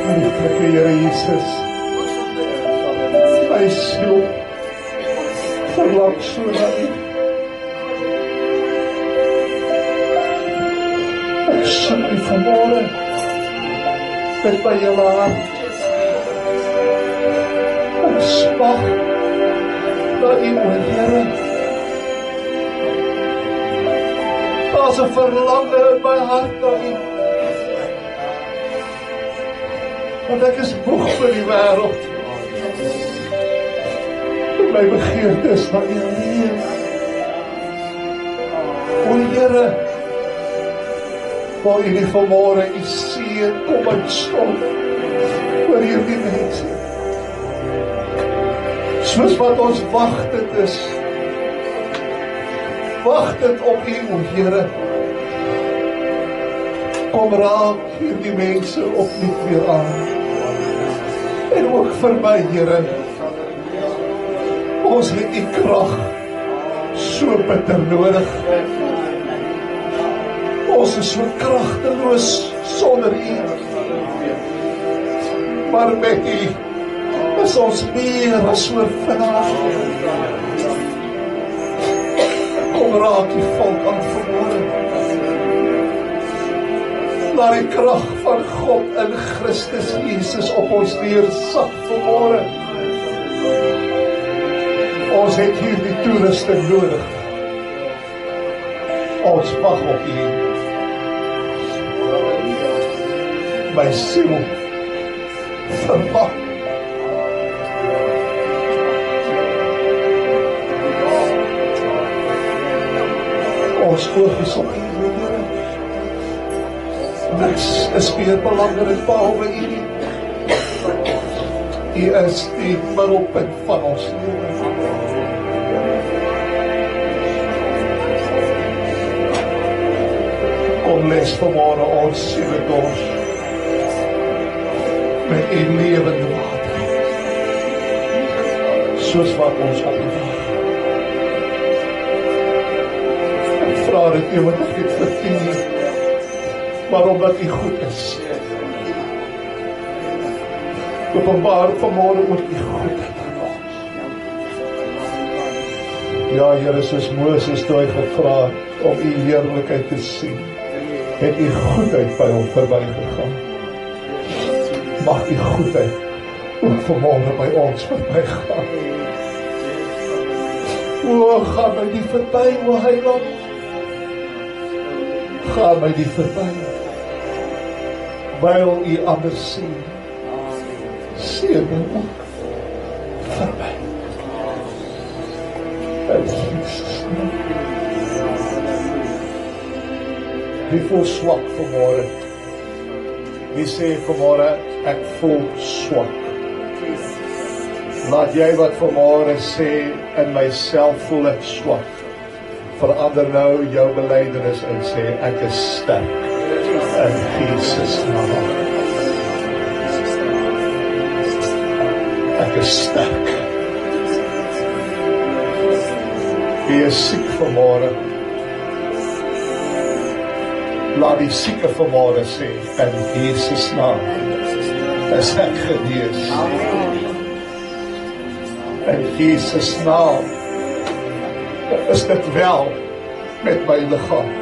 Lieflike Here Jesus, my siel verlang so na U. Ek soek U vanmôre met my hele hart. Ek smag na U, o Here. Daar's 'n verlange in my hart na U. Want ek is moeg vir die wêreld. My begeerte is na U alleen. O Here, wil U nie vanmôre U seën kom uitstort oor hierdie mense. Soos wat ons wagtend is, wagtend op U, o Here. Kom raak hierdie mense opnuut weer aan. En ook vir my, Here. Ons het U krag so bitter nodig. Ons is so kragteloos sonder U. Maar met U is ons meer as oorwinnaars. Kom raak U volk aan vanmôre. Laat die krag van God in Christus Jesus op ons neersak vanmôre. Ons het hier die toerusting nodig. Ons wag op U. My siel verwag. Ons oog is op U, Here. Niks is meer belangrik behalwe U nie. U is die middelpunt van ons lewe. Kom les vanmôre ons siele dors met U lewende water, soos wat ons op U wag. Ek vra dit nie omdat ek dit verdien nie, maar omdat U goed is. Openbaar vanmôre ook U goedheid aan ons. Ja, Here, soos Moses toe hy gevra om U heerlikheid te sien, het U goedheid by hom verbygegaan. Mag U goedheid ook vanmôre by ons verbygaan. O, gaan my nie verby, o Heiland. Gaan my nie verby. Wyl U anders sien, seën my ook verby. In Jesus naam. Wie voel swak vanmôre? Wie sê vanmôre, ek voel swak? Laat jy wat vanmôre sê, in myself voel ek swak. Verander nou jou belydenis en sê, ek is sterk. In Jesus naam. Ek is sterk. Wie is siek vanmôre? Laat die sieke vanmôre sê, in Jesus naam is ek genees. In Jesus naam is dit wel met my liggaam.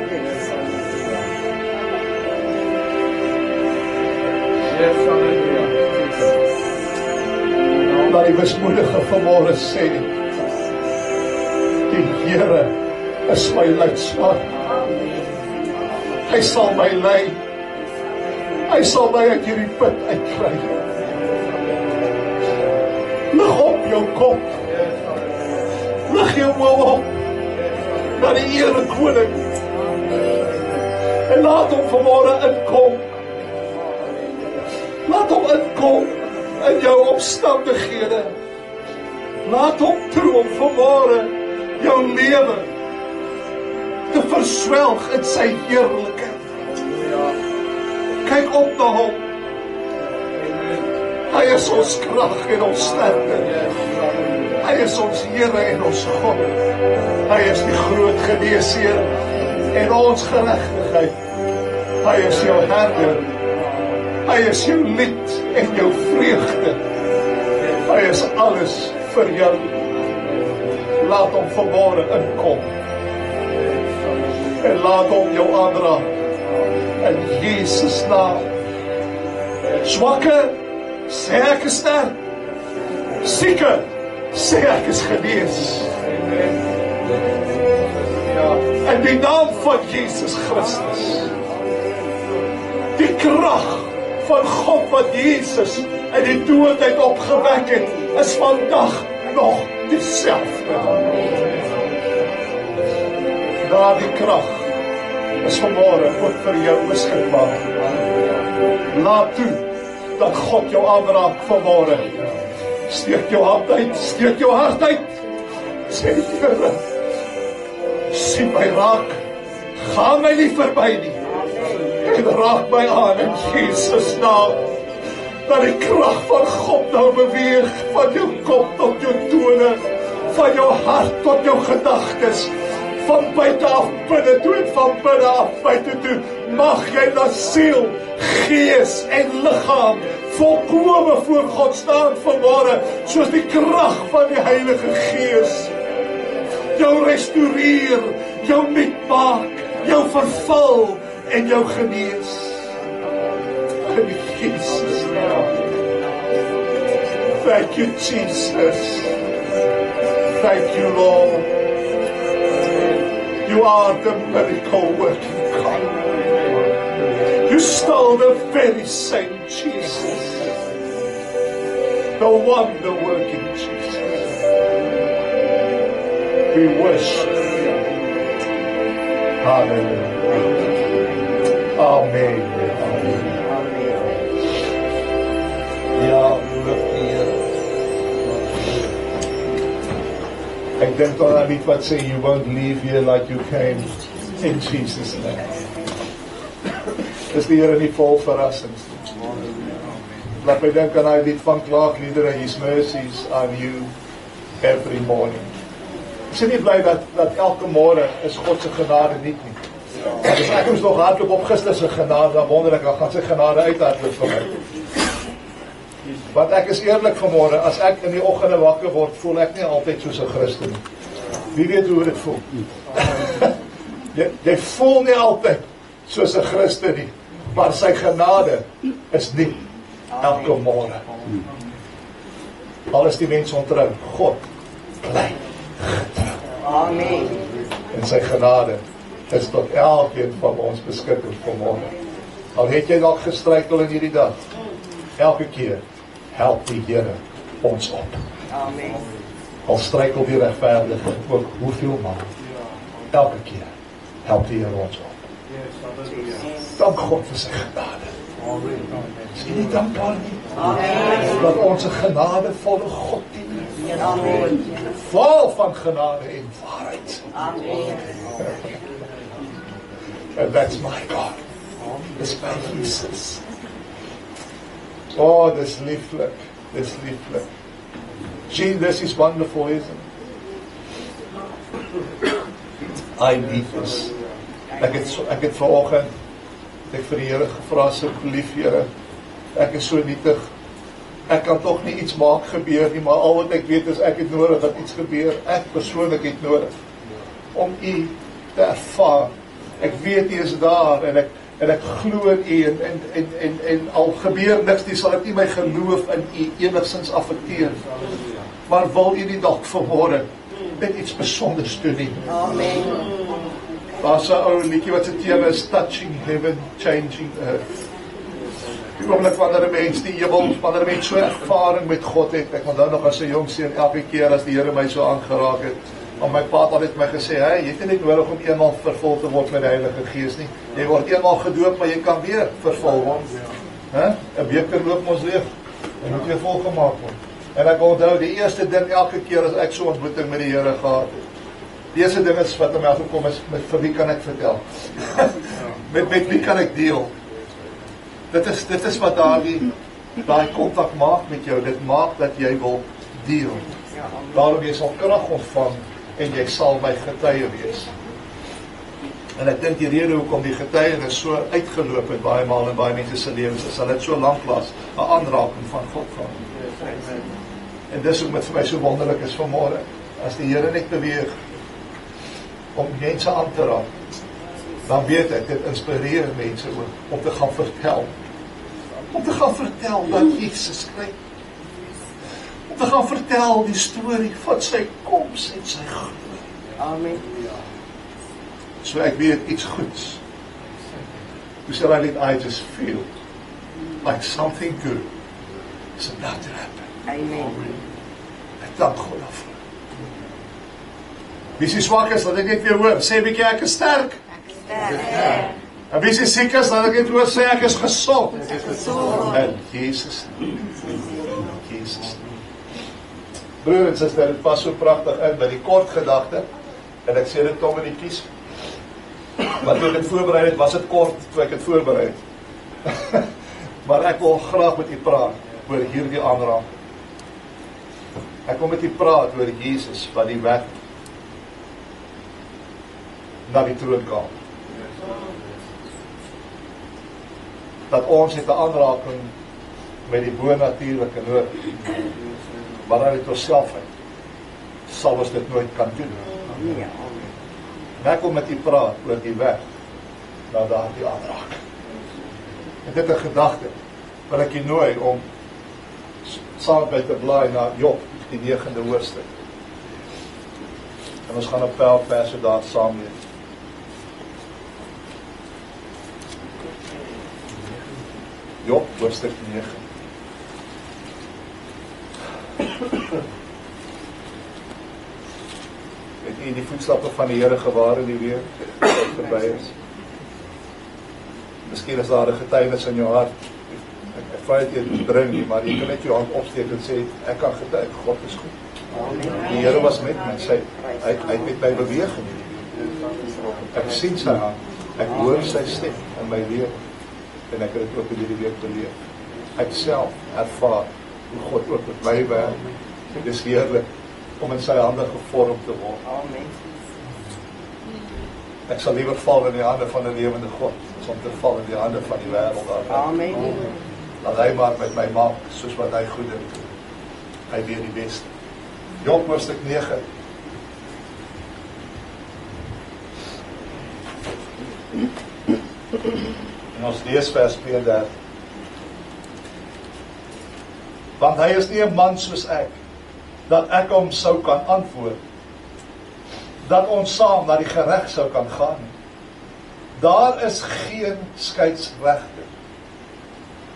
Laat die mismoedige vanmôre sê, die Here is my leidsman. Hy sal my lei. Hy sal my uit hierdie put uitkry. Lig op jou kop. Lig jou oë op na die Here Koning. En laat hom vanmôre inkom. Laat hom inkom in jou omstandighede. Laat hom toe om vanmôre jou lewe te verswelg in sy heerlikheid. Kyk op na hom. Hy is ons krag en ons sterkte. Hy is ons Here en ons God. Hy is die groot geneesheer en ons geregtigheid. Hy is jou herder Hy is jou lied en jou vreugde. Hy is alles vir jou. Laat hom vanmôre inkom. En laat hom jou aanraak. In Jesus naam. Swakke, sê ek is sterk. Sieke, sê ek is genees. In die naam van Jesus Christus. Die krag van God wat Jesus in die dood uit opgewek het, is vandag nog dieselfde. Daardie krag is vanmôre ook vir jou beskikbaar. Laat toe dat God jou aanraak vanmôre. Steek jou hand uit, steek jou hart uit. Sê Here, sien my raak, gaan my nie verby nie. En raak my aan in Jesus naam. Dat die krag van God nou beweeg, van jou kop tot jou tone, van jou hart tot jou gedagtes, van buite af binne toe en van binne af buite toe. Mag jy na siel, gees en liggaam volkome voor God staan vanmôre, soos die krag van die Heilige Gees jou restoreer, jou nuut maak, jou vervul en jou genees. In Jesus naam. Thank you, Jesus. Thank you, Lord. You are the miracle working God. You stole the very same Jesus. The wonder working Jesus. We worship you. Hallelujah. Amen. Amen. Ja, loof die Here. Ek dink dan aan iets wat sê, you won't leave here like you came, in Jesus' name. Is die Here nie vol verrassings? Laat my dink aan die lied van klaagliedere, His mercies are new every morning. Ek sê nie bly dat elke môre is God se genade nie. Want as ek moes nog hardloop op gister se genade, dan wonder ek, dan gaan sy genade uithardloop vir my. Want ek is eerlik vanmôre, as ek in die oggende wakker word, voel ek nie altyd soos 'n Christen nie. Wie weet hoe dit voel? jy voel nie altyd soos 'n Christen nie, maar sy genade is nie elke môre. Al is die mens ontrou, God bly getrou. Amen. En sy genade is tot elkeen van ons beskikking vanmôre. Al het jy dalk gestruikel in hierdie dag, elke keer help die Here ons op. Amen. Al struikel die regverdige ook hoeveel maal, elke keer help die Here ons op. Dank God vir sy genade. Is jy nie dankbaar nie? Amen. Dat ons 'n genadevolle God dien. Amen. Vol van genade en waarheid. Amen. And that's my God. Dis my Jesus. Oh, dis lieflik. Dis lieflik. Gee, this is wonderful, isn't it? I need this. Ek het vanoggend vir die Here gevra, asseblief Here, ek is so nietig. Ek kan tog nie iets maak gebeur nie, maar al wat ek weet is ek het nodig dat iets gebeur. Ek persoonlik het nodig om U te ervaar. Ek weet U is daar en ek glo in U en al gebeur niks nie, sal dit nie my geloof in U enigstens affekteer. Maar wil U nie dalk vanmôre net iets besonders doen nie? Amen. Daar's 'n ou liedjie wat se tema is Touching Heaven, Changing Earth. Die oomblik wanneer 'n mens die hemel, wanneer 'n mens so ervaring met God het. Ek onthou nog as 'n jong seun, elke keer as die Here my so aangeraak het, en my pa het altyd my gesê, hey, jy het nie net nodig om eenmaal vervul te word met die Heilige Gees nie. Jy word eenmaal gedoop, maar jy kan weer vervul word. 'n beker loop ons leeg. En moet weer vol gemaak word. En ek onthou die eerste ding elke keer as ek so ontmoeting met die Here gehad het. Die eerste ding is wat my afgekom is, vir wie kan ek vertel? met wie kan ek deel? Dit is wat daai kontak maak met jou. Dit maak dat jy wil deel. Daarom jy sal krag ontvang en jy sal my getuie wees. En ek dink die rede hoekom die getuienis so uitgeloop het baie maal in baie mense se lewens is, hulle het so lank was 'n aanraking van God gehad. En dis hoekom dit vir my so wonderlik is vanmôre, as die Here net beweeg om mense aan te raak, dan weet ek, dit inspireer mense ook om te gaan vertel. Om te gaan vertel dat Jesus kry. Om te gaan vertel die storie van sy koms en sy glorie. Amen. So ek weet iets goeds. Hoe sal I just feel like something good is about to happen. Amen. Ek dank God daarvoor. Wie is swak is, laat ek net weer hoor. Sê 'n bietjie ek is sterk. En wie is siek is, laat ek net hoor sê ek is gesond. En Jesus. Jesus. Broer en suster, dit pas so pragtig in by die kort gedagte. En ek sê dit kom in die kies. Maar toe ek het voorberei het, was dit kort toe ek het voorberei het. Maar ek wil graag met u praat oor hierdie aanraking. Ek wil met u praat oor Jesus wat die weg na die troon gaan. Dat ons het 'n aanraking met die bonatuurlike nood. Maar uit onsself uit sal ons dit nooit kan doen. En ek wil met u praat oor die weg na daardie aanraking. En dit 'n gedagte wil ek u nooi om saam met te blaai na Job, die 9de hoofstuk. En ons gaan 'n paar verse daar saam lees. Job, hoofstuk 9. Het u die voetstappe van die Here gewaar in die weer verby is? Miskien is daar 'n getuienis in jou hart. Ek vra dit jy bring nie, maar jy kan net jou hand opsteek en sê, ek kan getuig, God is goed. Die Here was met my, hy het met my beweeg. Ek sien sy hand, ek hoor sy stem in my lewe. En ek het dit ook in hierdie week beleef. Ek self ervaar hoe God ook met my werk. Dit is heerlik om in sy hande gevorm te word. Amen. Ek sal liewer val in die hande van 'n lewende God, as om te val in die hande van die wêreld. Amen. Laat hy maar met my maak, soos wat hy goed dink. Hy weet die beste. Job hoofstuk 9. En ons lees vers 32. Want hy is nie 'n man soos ek, dat ek hom sou kan antwoord, dat ons saam na die gereg sou kan gaan. Daar is geen skeidsregter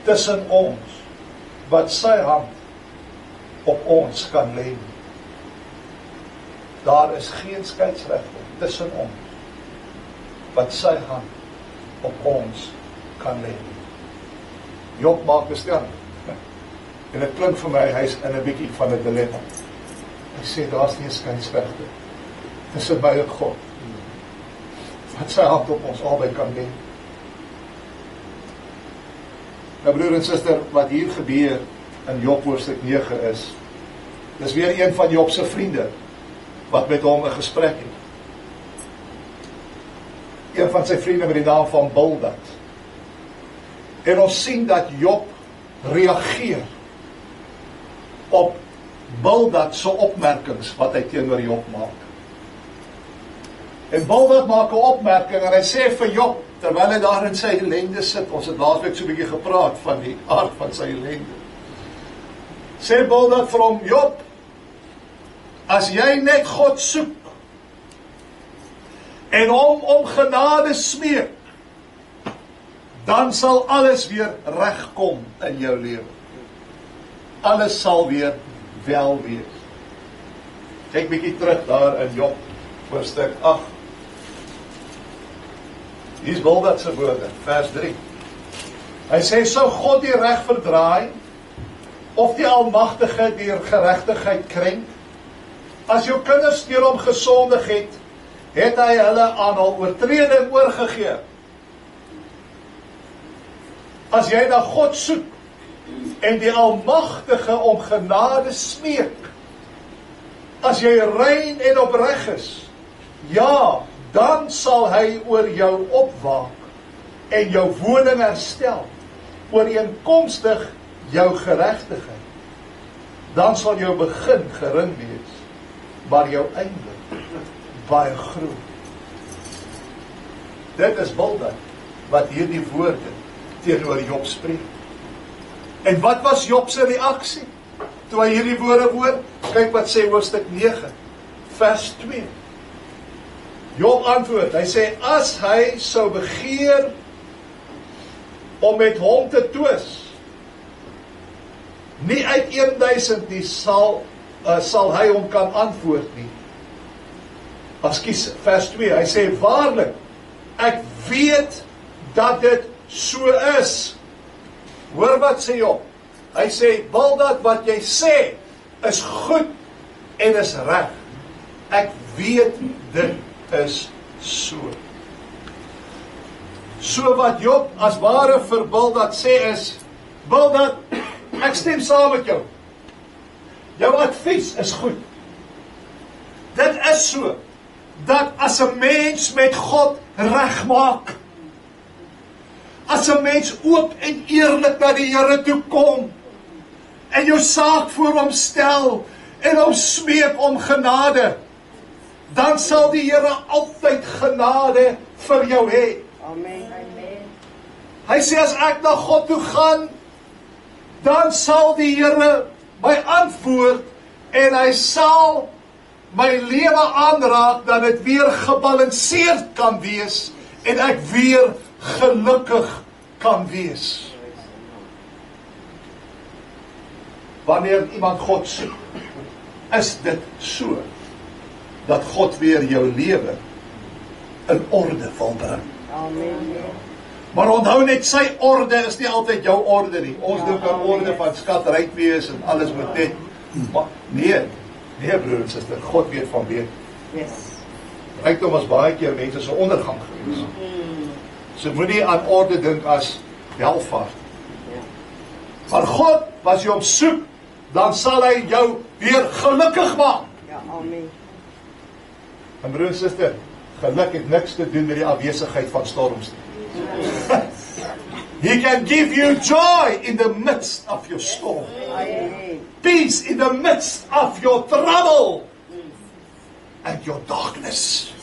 tussen ons, wat sy hand op ons kan lê. Daar is geen skeidsregter tussen ons, wat sy hand op ons kan lê. Job maak 'n stelling. En dit klink vir my, hy's in 'n bietjie van 'n dilemma. Hy sê, daar's nie 'n skeidsregter tussen my en God, wat sy hand op ons albei kan lê. Nou broer en suster, wat hier gebeur in Job hoofstuk 9 is, dis weer een van Job se vriende, wat met hom 'n gesprek het. Een van sy vriende met die naam van Bildad. En ons sien dat Job reageer op Bildad se opmerkings wat hy teenoor Job maak. En Bildad maak 'n opmerking en hy sê vir Job, terwyl hy daar in sy ellende sit, ons het laasweek so 'n bietjie gepraat van die aard van sy ellende. Sê Bildad vir hom, Job, as jy net God soek en hom om genade smeek, dan sal alles weer regkom in jou lewe. Alles sal weer wel wees. Kyk bietjie terug daar in Job hoofstuk 8. Hier is Bildad se woorde, vers 3. Hy sê, sou God die reg verdraai, of die Almagtige die geregtigheid krenk? As jou kinders deur hom gesondig het hy hulle aan hul oortreding oorgegee. As jy na God soek en die Almagtige om genade smeek, as jy rein en opreg is, ja, dan sal hy oor jou opwaak en jou woning herstel, ooreenkomstig jou geregtigheid. Dan sal jou begin gering wees, maar jou einde baie groot. Dit is Bildad wat hierdie woorde teenoor Job spreek. En wat was Job se reaksie toe hy hierdie woorde hoor? Kyk wat sê hoofstuk 9, vers 2. Job antwoord, hy sê, as hy sou begeer om met hom te twis, nie uit 1000 nie sal hy hom kan antwoord nie. Ekskuus, vers 2, hy sê, waarlik, ek weet dat dit so is. Hoor wat sê Job? Hy sê, Bildad, wat jy sê, is goed en is reg. Ek weet dit is so. So wat Job as ware vir Bildad sê is, Bildad, ek stem saam met jou. Jou advies is goed. Dit is so, dat as 'n mens met God regmaak, as 'n mens oop en eerlik na die Here toe kom, en jou saak voor hom stel, en hom smeek om genade, dan sal die Here altyd genade vir jou hê. Amen. Hy sê, as ek na God toe gaan, dan sal die Here my antwoord, en hy sal my lewe aanraak, dat dit weer gebalanseerd kan wees, en ek weer gelukkig kan wees. Wanneer iemand God soek, is dit so, dat God weer jou lewe in orde wil bring. Amen. Maar onthou net, sy orde is nie altyd jou orde nie. Ons doen kan orde van skatryk wees en alles moet net. Maar nee broer en suster, God weet van weet. Yes. Rykdom was baie keer mense se ondergang gewees. So moenie aan orde dink as welvaart. Maar God, as jy hom soek, dan sal hy jou weer gelukkig maak. Ja, amen. En broer en suster, geluk het niks te doen met die afwesigheid van storms nie. He can give you joy in the midst of your storm. Amen. Peace in the midst of your trouble and your darkness.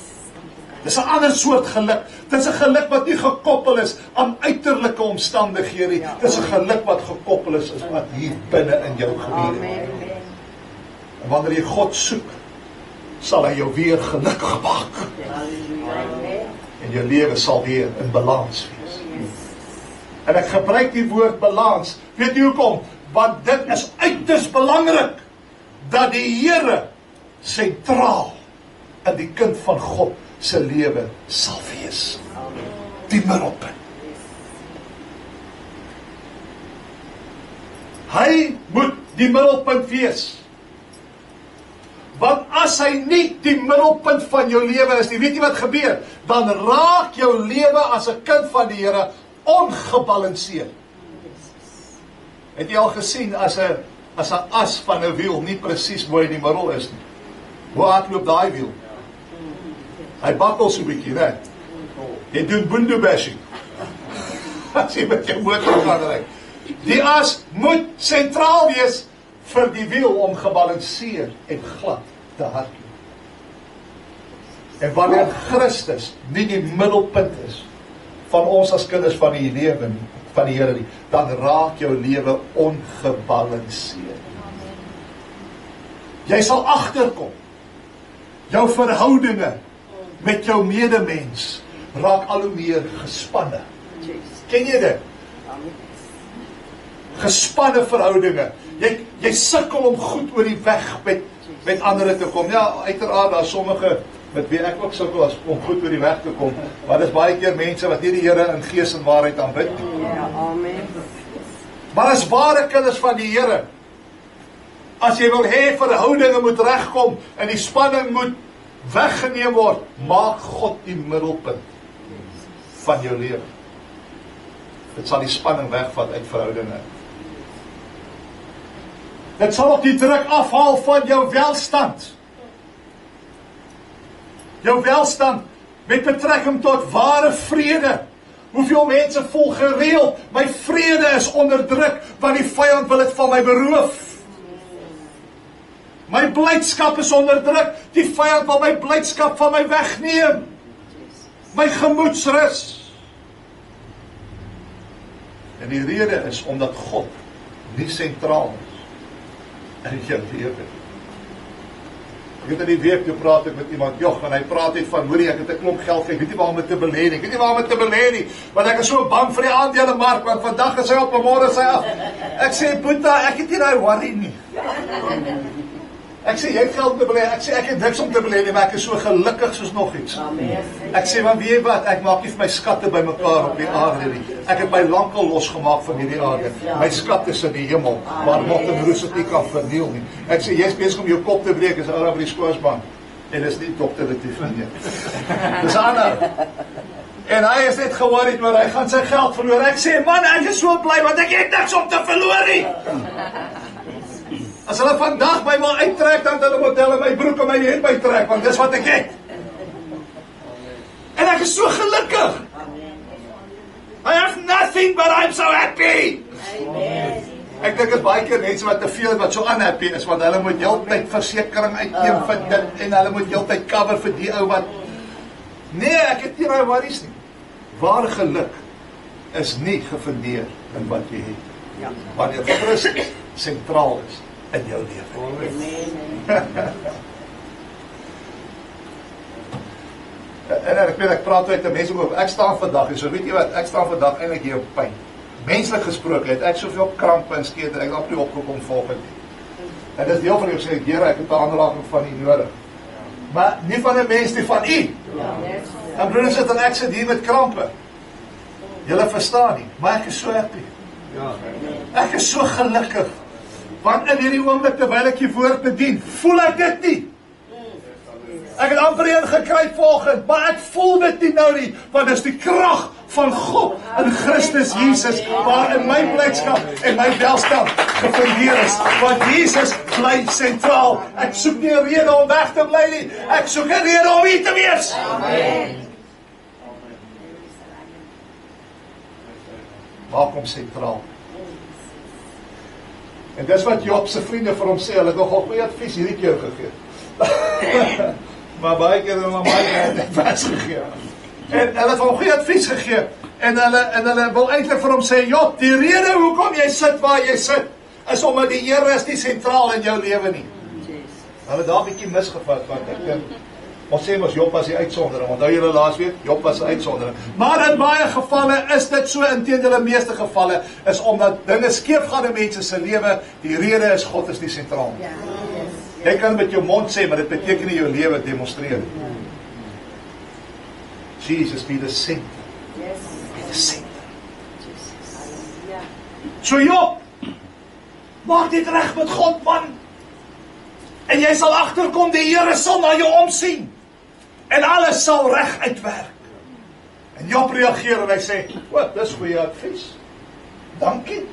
Dis 'n ander soort geluk. Dis 'n geluk wat nie gekoppel is aan uiterlike omstandighede nie. Dis 'n geluk wat gekoppel is wat hier binne in jou gebeur. Amen. En wanneer jy God soek, sal hy jou weer gelukkig maak. Amen. En jou lewe sal weer in balans wees. En ek gebruik die woord balans. Weet jy hoekom? Want dit is uiters belangrik dat die Here sentraal in die kind van God se lewe sal wees. Die middelpunt. Hy moet die middelpunt wees. Want as hy nie die middelpunt van jou lewe is nie, weet jy wat gebeur? Dan raak jou lewe as 'n kind van die Here ongebalanseerd. Het jy al gesien as 'n as van 'n wiel nie presies mooi in die middel is nie? Hoe hardloop daai wiel? Hy bakkel so 'n bietjie, né? Jy doen window bashing. As jy met jou motor gaan ry. Die as moet sentraal wees vir die wiel om gebalanseerd en glad te hardloop. En wanneer Christus nie die middelpunt is van ons as kinders van die lewe nie, van die Here nie, dan raak jou lewe ongebalanseerd. Jy sal agterkom. Jou verhoudinge met jou medemens raak al hoe meer gespanne. Ken jy dit? Gespanne verhoudinge. Jy sukkel om goed oor die weg met ander te kom. Ja, uiteraard, daar sommige met wie ek ook sukkel om goed oor die weg te kom. Maar dis baie keer mense wat nie die Here in gees en waarheid aanbid nie. Ja, amen. Maar as ware kinders van die Here, as jy wil hê verhoudinge moet regkom en die spanning moet weggeneem word, maak God die middelpunt van jou lewe. Dit sal die spanning wegvat uit verhoudinge. Dit sal ook die druk afhaal van jou welstand. Jou welstand met betrekking tot ware vrede. Hoeveel mense voel gereeld, my vrede is onderdruk, want die vyand wil dit van my beroof. My blydskap is onderdruk, die vyand wil my blydskap van my wegneem. My gemoedsrus. En die rede is omdat God nie sentraal is in jou lewe. Ek het in die week, toe praat ek met iemand, en hy praat net van, hoorie, ek het 'n klomp geld, ek weet nie waar om dit te belê nie, want ek is so bang vir die aandelemark, want vandag is hy op en môre is hy af. Ek sê, Boeta, ek het nie daai worry nie. Ek sê, jy het geld om te belê, ek sê, ek het niks om te belê nie, maar ek is so gelukkig soos nog iets. Ek sê, want weet jy wat, ek maak nie vir my skatte by mekaar op die aarde nie. Ek het my lankal losgemaak van hierdie aarde. My skat is in die hemel, waar mot en roes het nie kan verniel nie. Ek sê, jy is besig om jou kop te breek, is ou by die skoolsbank. En dis nie dokteratief nie. Dis ander. En hy is net geworried, maar hy gaan sy geld verloor. Ek sê, man, ek is so bly, want ek het niks om te verloor nie. As hulle vandag my wil uittrek, dan hulle moet hulle my broek en my hemp uittrek, want dis wat ek het. En ek is so gelukkig. I have nothing, but I'm so happy. Ek dink is baie keer mense wat te veel wat so unhappy is, want hulle moet heeltyd versekering uitneem vir dit, en hulle moet heeltyd cover vir die ou wat... Nee, ek het nie daai worries nie. Ware geluk is nie gefundeer in wat jy het. Wanneer Christus sentraal is in jou lewe. En ek weet, ek praat uit die mense oor, ek staan vandag, en so weet jy wat, ek staan vandag eintlik hier op pyn. Menslik gesproke het ek soveel krampe en skete, ek het nie opgekom volgend nie. En dis deel van die sê, Here, ek het 'n aanraking van U nodig. Maar nie van 'n mens nie, van U. En broeders en ek sit hier met krampe. Julle verstaan nie, maar ek is so happy. Ek is so gelukkig. Want in hierdie oomblik terwyl ek die woord bedien, voel ek dit nie. Ek het amper een gekry volgend, maar ek voel dit nie nou nie, want dis die krag van God in Christus Jesus, waarin my blydskap en my welstand gefundeer is, want Jesus bly sentraal. Ek soek nie 'n rede om weg te bly nie, ek soek 'n rede om hier te wees. Amen. Maak hom sentraal. En dis wat Job se vriende vir hom sê, hulle het nogal goeie advies hierdie keer gegee. Maar baie keer het hulle baie advies gegee. En hulle het hom goeie advies gegee. En hulle wil eintlik vir hom sê, Job, die rede hoekom jy sit waar jy sit, is omdat die Here is nie sentraal in jou lewe nie. Hulle het daar 'n bietjie misgevat, want ek dink, ons sê mos Job was die uitsondering, onthou julle laas week, Job was 'n uitsondering. Maar in baie gevalle is dit so, inteendeel in meeste gevalle, is omdat dinge skeef gaan in mense se lewe, die rede is God is nie sentraal. Jy kan met jou mond sê, maar dit beteken nie jou lewe demonstreer. Jesus be the center. Be the center. So Job, maak dit reg met God, man. En jy sal agterkom, die Here sal na jou omsien. En alles sal reg uitwerk. En Job reageer en hy sê, wat, dis goeie advies. Dankie.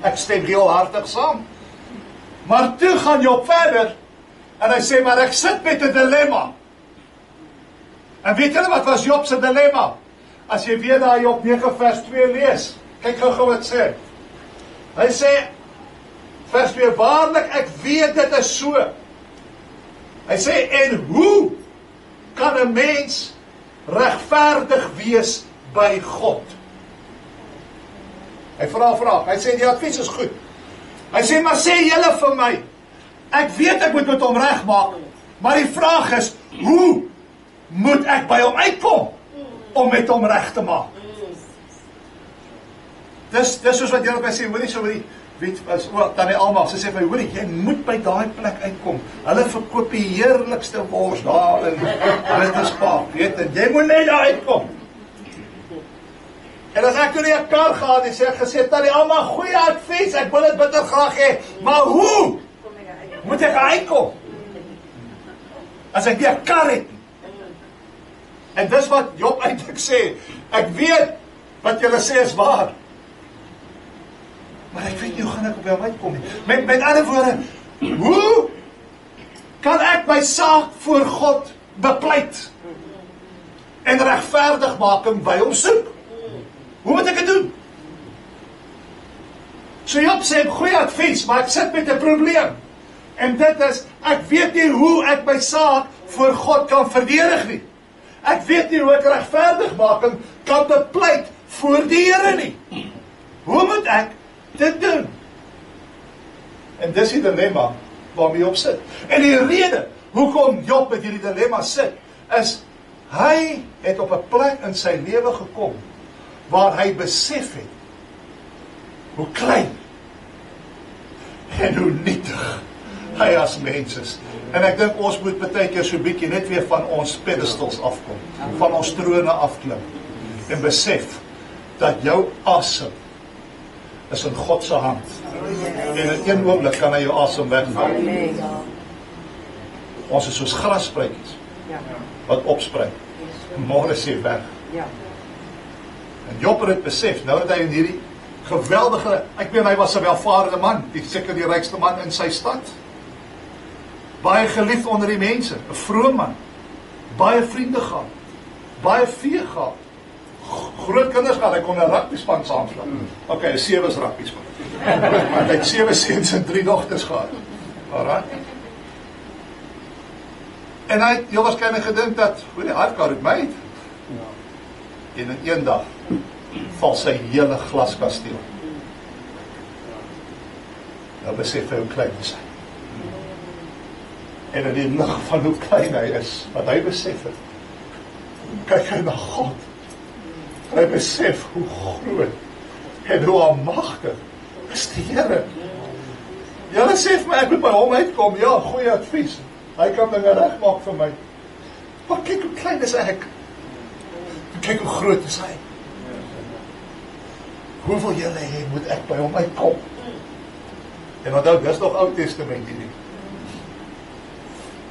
Ek stem heel hartig saam. Maar toe gaan Job verder, en hy sê, maar ek sit met 'n dilemma. En weet julle wat was Job se dilemma? As jy weer daar Job 9 vers 2 lees, kyk gou wat sê. Hy sê, vers 2, waarlik ek weet dit is so. Hy sê, en hoe kan 'n mens regverdig wees by God? Hy vra, hy sê, die advies is goed. Hy sê, maar sê julle vir my, ek weet ek moet met hom regmaak, maar die vraag is, hoe moet ek by hom uitkom om met hom reg te maak? Dis soos wat julle by sê, hoorie, so weet, as Tannie Alma, sy sê vir my, hoorie, jy moet by daai plek uitkom. Hulle verkoop die heerlikste wors daar in Witterspark, weet, en jy moet net daar uitkom. En as ek toe nie 'n kar gehad, en gesê, Tannie Alma, goeie advies, ek wil dit bitter graag hê, maar hoe moet ek uitkom? As ek nie 'n kar het. En dis wat Job eintlik sê, ek weet wat julle sê is waar, maar ek weet nie hoe gaan ek op jou uitkom nie. Met ander woorde, hoe kan ek my saak voor God bepleit? en regverdigmaking by hom soek. Hoe moet ek dit doen? So Job sê, goeie advies, maar ek sit met 'n probleem. En dit is, ek weet nie hoe ek my saak voor God kan verdedig nie. Ek weet nie hoe ek regverdigmaking kan bepleit voor die Here nie. Hoe moet ek dit doen? En dis die dilemma waarmee Job sit. En die rede hoekom Job met hierdie dilemma sit, is hy het op 'n plek in sy lewe gekom waar hy besef het hoe klein en hoe nietig hy as mens is. En ek dink ons moet baie keer so bietjie net weer van ons pedestals afkom, van ons trone afklim en besef dat jou asem is in God se hand. En in een oomblik kan hy jou asem wegvat. Ons is soos grasspruitjies wat opspruit. Môre is hy weg. En Job het dit besef, nou dat hy in hierdie geweldige, ek weet hy was 'n welvarende man, seker die rykste man in sy stad. Baie geliefd onder die mense, 'n vrome man, baie vriende gehad, baie vee gehad, groot kinders gehad, hy kon 'n rugbyspan saamstel. Okay, 7 is rugbyspan. Want hy het 7 seuns en 3 dogters gehad. Alraai. En hy het heel waarskynlik gedink dat, hoe die hardkar het my het. En in een dag val sy hele glaskasteel. Nou besef hy hoe klein is hy. En in die lig van hoe klein hy is, wat hy besef het, kyk hy na God. Hy besef hoe groot en hoe almagtig is die Here. Julle sê vir my, ek moet by hom uitkom, ja, goeie advies. Hy kan dinge regmaak vir my. Maar kyk hoe klein is ek. Kyk hoe groot is hy. Hoe wil julle hê moet ek by hom uitkom? En onthou, dis nog Ou Testament hierdie.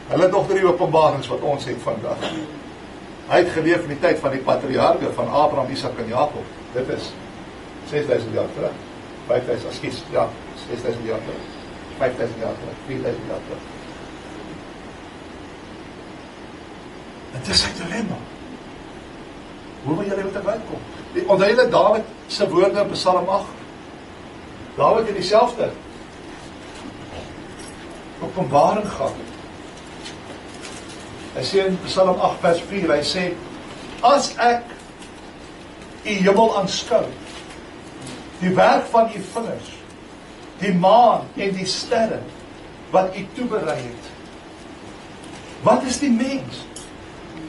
Hulle het nog die openbarings wat ons het vandag. Hy het geleef in die tyd van die patriarge, van Abraham, Isak en Jakob. Dit is 6000 jaar terug. 5000, ekskuus, ja, 6000 jaar terug. 5000 jaar terug, 4000 jaar terug. Dit is sy dilemma. Hoe wil julle met hom uitkom? Onthou julle Dawid se woorde in Psalm 8. Dawid het dieselfde openbaring gehad. Hy sê in Psalm 8 vers 4, hy sê, as ek die hemel aanskou, die werk van u vingers, die maan en die sterre, wat u toeberei het. Wat is die mens,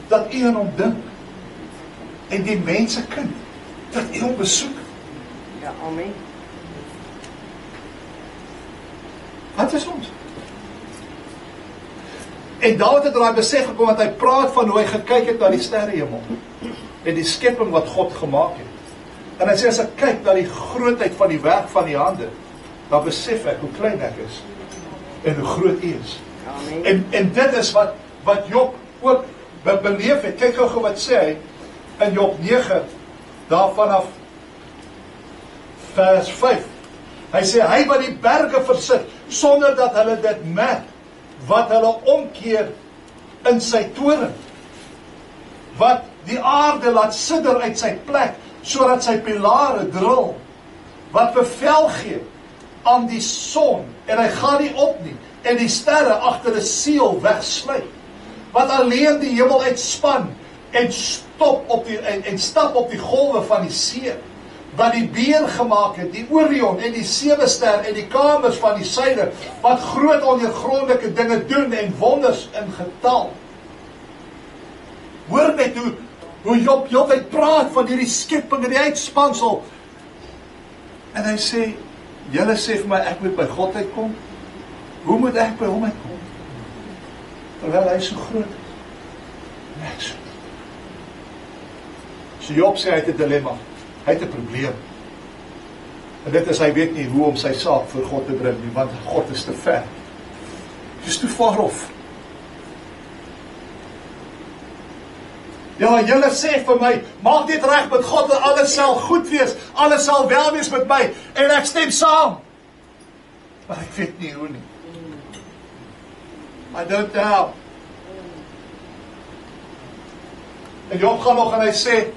dat u aan hom dink, en die mense kind, dat u hom besoek? Ja, amen. Wat is ons? En Dawid het daai besef gekom, want hy praat van hoe hy gekyk het na die sterrehemel, en die skepping wat God gemaak het. En hy sê, as ek kyk na die grootheid van die werk van die hande, dan besef ek hoe klein ek is, en hoe groot u is. Amen. En dit is wat Job ook beleef het. Kyk gou wat sê hy, in Job 9, daar vanaf vers 5. Hy sê, hy wat die berge versit, sonder dat hulle dit merk, wat hulle omkeer in sy toren, wat die aarde laat sidder uit sy plek, sodat sy pilare dril, wat bevel gee aan die son, en hy gaan nie op nie, en die sterre agter 'n seël wegsluit, wat alleen die hemel uitspan, en stap op die golwe van die see, wat die beer gemaak het, die Orion en die 7 ster en die kamers van die suide, wat groot ondeurgrondelike dinge doen en wonders in getal. Hoor net hoe Job heeltyd praat van hierdie skepping en die uitspansel. En hy sê, julle sê vir my, ek moet by God uitkom. Hoe moet ek by hom uitkom? Terwyl hy so groot is. Net so. So Job sê, hy het 'n dilemma. Hy het 'n probleem. En dit is, hy weet nie hoe om sy saak voor God te bring nie, want God is te ver. Dis te far off. Ja, julle sê vir my, maak dit reg met God en alles sal goed wees, alles sal wel wees met my, en ek stem saam. Maar ek weet nie hoe nie. I don't know. En Job gaan nog en hy sê,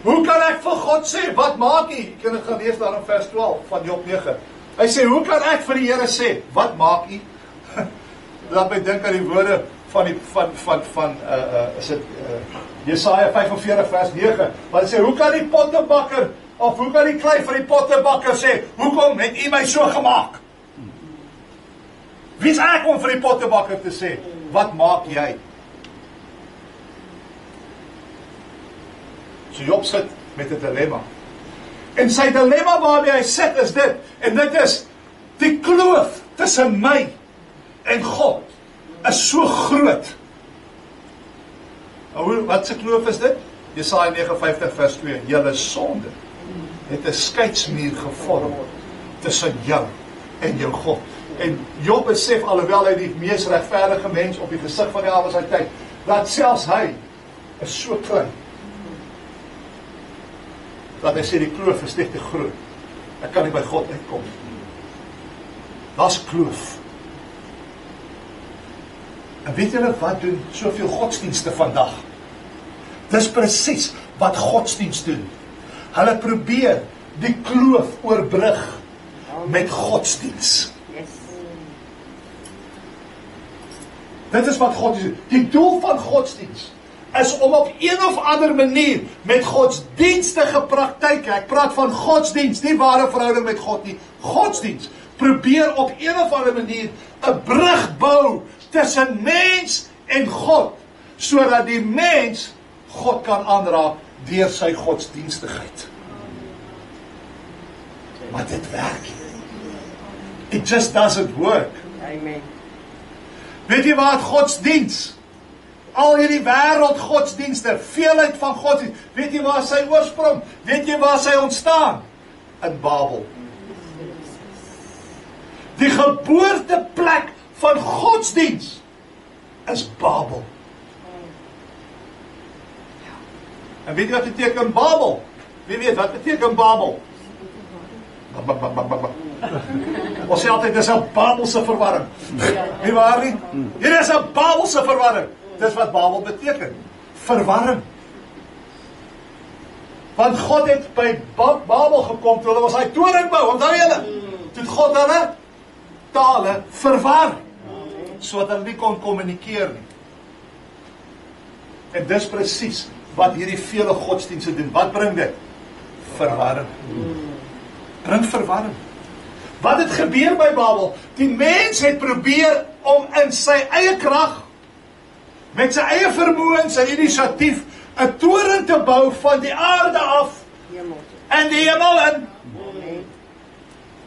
hoe kan ek vir God sê, wat maak jy? Ek kan dit gaan lees daar in vers 12 van Job 9. Hy sê, hoe kan ek vir die Here sê, wat maak jy? Laat my dink aan die woorde van is dit Jesaja 45 vers 9, wat sê, hoe kan die pottebakker, of hoe kan die klei vir die pottebakker sê, hoekom het u my so gemaak? Wie is ek om vir die pottebakker te sê, wat maak jy? So Job sit met 'n dilemma. En sy dilemma waarmee hy sit is dit, en dit is, die kloof tussen my en God is so groot. Wat se kloof is dit? Jesaja 59 vers 2, julle sonde het 'n skeidsmuur gevorm tussen jou en jou God. En Job besef, alhoewel hy die mees regverdige mens op die gesig van die aarde was sy tyd, dat selfs hy is so klein, dat hy sê die kloof is net te groot. Ek kan nie by God uitkom. Daar's kloof. En weet julle wat doen soveel godsdienste vandag? Dis presies wat godsdienst doen. Hulle probeer die kloof oorbrug met godsdienst. Dit is wat godsdienst doen. Die doel van godsdienst is om op een of ander manier met godsdienstige praktyke, ek praat van godsdienst, nie ware verhouding met God nie, godsdienst, probeer op een of ander manier 'n brug bou tussen mens en God, sodat die mens God kan aanraak deur sy godsdienstigheid. Maar dit werk nie. It just doesn't work. Amen. Weet jy wat godsdienst? Al hierdie wêreld godsdienste, veelheid van godsdienst, weet jy waar sy oorsprong? Weet jy waar sy ontstaan? In Babel. Die geboorteplek van godsdienst is Babel. En weet jy wat beteken Babel? Wie weet wat beteken Babel? Ons sê altyd, dis 'n Babelse verwarring. Nie waar nie? Hier is 'n Babelse verwarring. Dis wat Babel beteken. Verwarring. Want God het by Babel gekom, toe hulle was hy toring bou, onthou julle? Toe God hulle tale verwar, sodat hulle nie kon kommunikeer nie. En dis presies wat hierdie vele godsdienste doen. Wat bring dit? Verwarring. Bring verwarring. Wat het gebeur by Babel? Die mens het probeer om in sy eie krag, met sy eie vermoëns en inisiatief, 'n toren te bou van die aarde af en die hemel in,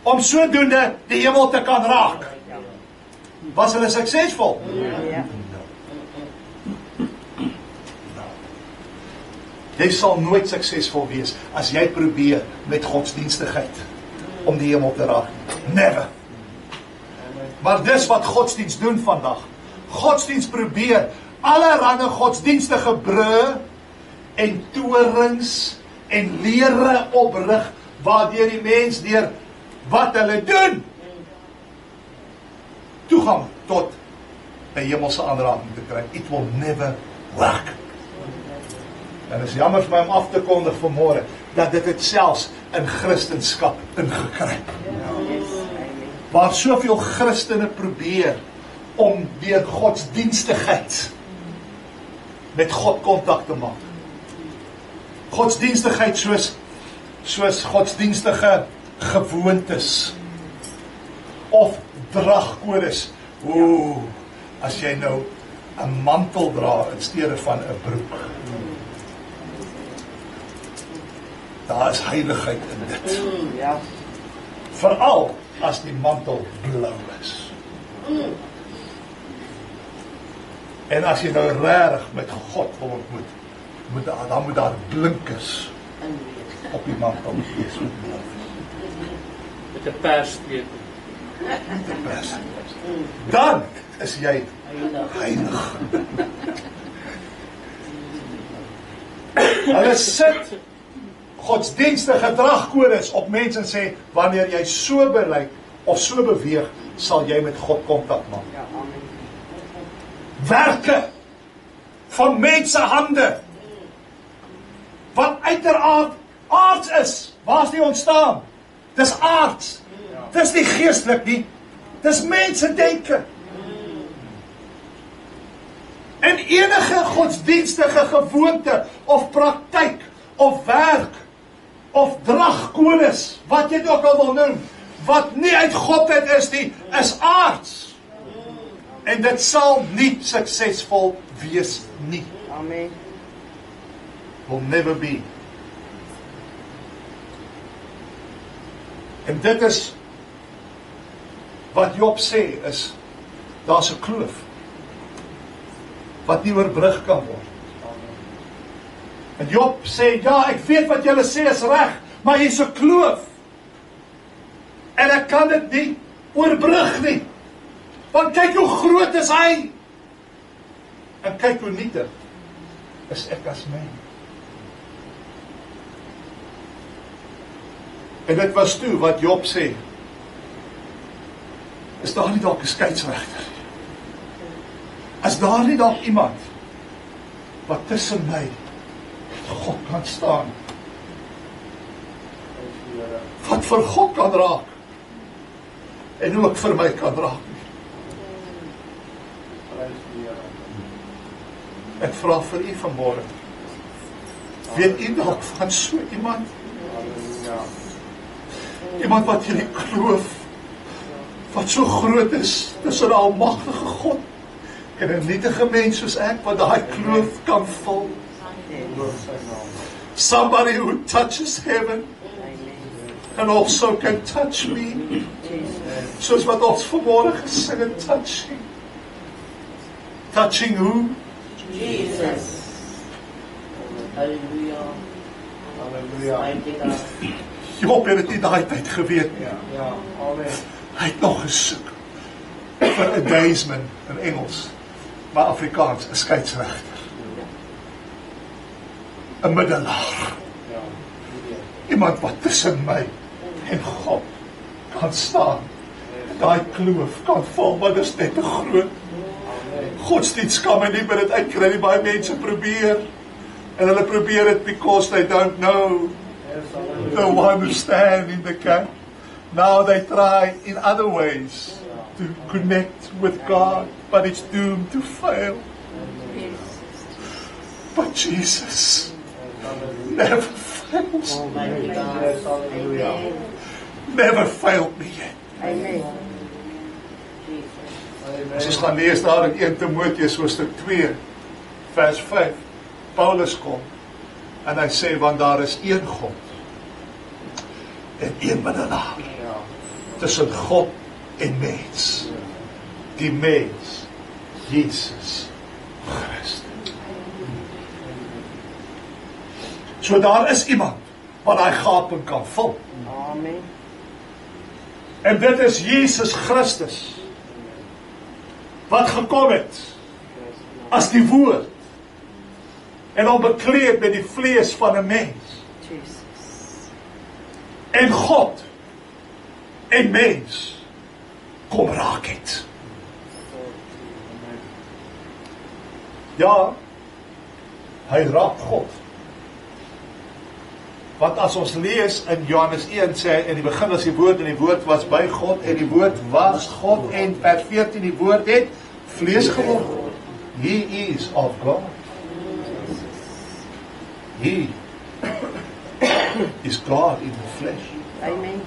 om sodoende die hemel te kan raak. Was hulle suksesvol? Ja. Jy sal nooit suksesvol wees as jy probeer met godsdienstigheid om die hemel te raak. Never. Maar dis wat godsdienst doen vandag. Godsdienst probeer allerhande godsdienstige brûe en torings en lere oprig, waardeur die mens deur wat hulle doen toegang tot 'n hemelse aanraking te kry. It will never work. En het is jammer vir my om af te kondig vanmôre dat dit het selfs in Christendom ingekruip. Waar soveel Christene probeer om deur godsdienstigheid met God kontak te maak. Godsdienstigheid soos godsdienstige gewoontes of dragkodes. As jy nou 'n mantel dra in steede van 'n broek. Daar is heiligheid in dit. Ja. Veral as die mantel blou is. En as jy nou regtig met God wil ontmoet, dan moet daar blinkers op die mantel wees. Met 'n persstreep. Dan is jy heilig. Hulle sit godsdienstige dragkodes op mense en sê, wanneer jy so belyk of so beweeg, sal jy met God kontak maak. Werke van mense hande wat uiteraard aards is. Waar is die ontstaan? Dis aards. Dis nie geestelik nie. Dis mense denke. En enige godsdienstige gewoonte of praktyk of werk of dragkodes, wat jy dit ook al wil noem, wat nie uit God uit is nie, is aards. En dit sal nie suksesvol wees nie. Amen. Will never be. En dit is wat Job sê is, daar's 'n kloof wat nie oorbrug kan word. En Job sê, ja, ek weet wat julle sê is reg, maar hier's 'n kloof. En ek kan dit nie oorbrug nie. Want kyk hoe groot is hy. En kyk hoe nietig is ek as mens. En dit was toe wat Job sê, is daar nie dalk 'n skeieregter? Is daar nie dalk iemand wat tussen my en God kan staan? Wat vir God kan raak en ook vir my kan raak. Ek vra vir u vanmôre, weet u dalk van so iemand? Iemand wat hierdie kloof, wat so groot is tussen 'n almagtige God en 'n nietige mens soos ek, wat daai kloof kan vul. Somebody who touches heaven and also can touch me. Soos wat ons vanmôre gesing het, touching. Touching who? Jesus. Hallelujah. Hallelujah. Job het dit nie daai tyd geweet nie. Ja, amen. Hy het nog gesoek vir 'n daysman in Engels, maar Afrikaans 'n skeieregter. 'n middelaar. Iemand wat tussen my en God kan staan. Daai kloof kan val, maar dit is net te groot. Godsdienst kan my nie by dit uitkry nie. Baie mense probeer. En hulle probeer dit because they don't know the one who stand in the camp. Now they try in other ways to connect with God, but it's doomed to fail. But Jesus never fails. Never failed me yet. Amen. As ons gaan lees daar in 1 Timoteus hoofstuk 2 vers 5, Paulus kom en hy sê, want daar is een God en een middelaar tussen God en mens, die mens Jesus Christus. So daar is iemand wat daai gaping kan vul. Amen. En dit is Jesus Christus wat gekom het as die woord en hom bekleed met die vlees van 'n mens. Jesus. En God en mens kom raak het. Ja, hy raak God. Want as ons lees in Johannes 1 sê, in die begin was die woord en die woord was by God en die woord was God en vers 14 die woord het vlees geword. He is of God. He is God in the flesh. Amen.